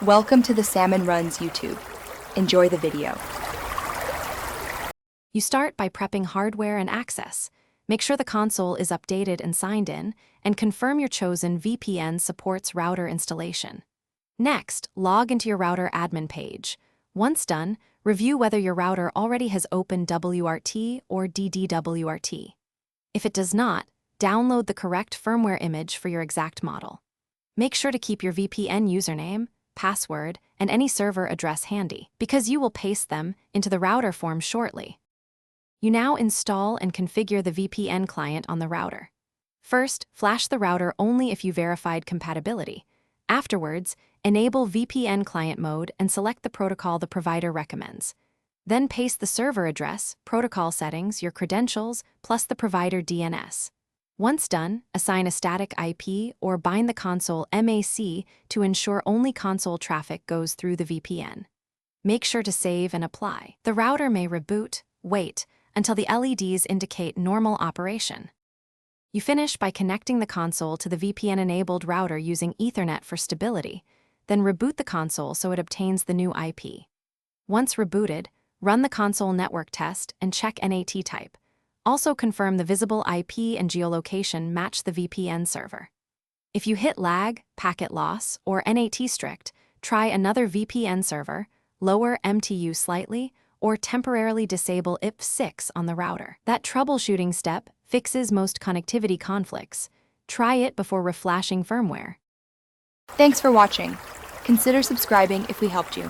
Welcome to the Salmon Runs YouTube. Enjoy the video. You start by prepping hardware and access. Make sure the console is updated and signed in, and confirm your chosen VPN supports router installation. Next, log into your router admin page. Once done, review whether your router already has open WRT or DDWRT. If it does not, download the correct firmware image for your exact model. Make sure to keep your VPN username, password, and any server address handy, because you will paste them into the router form shortly. You now install and configure the VPN client on the router. First, flash the router only if you verified compatibility. Afterwards, enable VPN client mode and select the protocol the provider recommends. Then paste the server address, protocol settings, your credentials, plus the provider DNS. Once done, assign a static IP or bind the console MAC to ensure only console traffic goes through the VPN. Make sure to save and apply. The router may reboot, wait, until the LEDs indicate normal operation. You finish by connecting the console to the VPN-enabled router using Ethernet for stability, then reboot the console so it obtains the new IP. Once rebooted, run the console network test and check NAT type. Also confirm the visible IP and geolocation match the VPN server. If you hit lag, packet loss, or NAT strict, try another VPN server, lower MTU slightly, or temporarily disable IP6 on the router. That troubleshooting step fixes most connectivity conflicts. Try it before reflashing firmware. Thanks for watching. Consider subscribing if we helped you.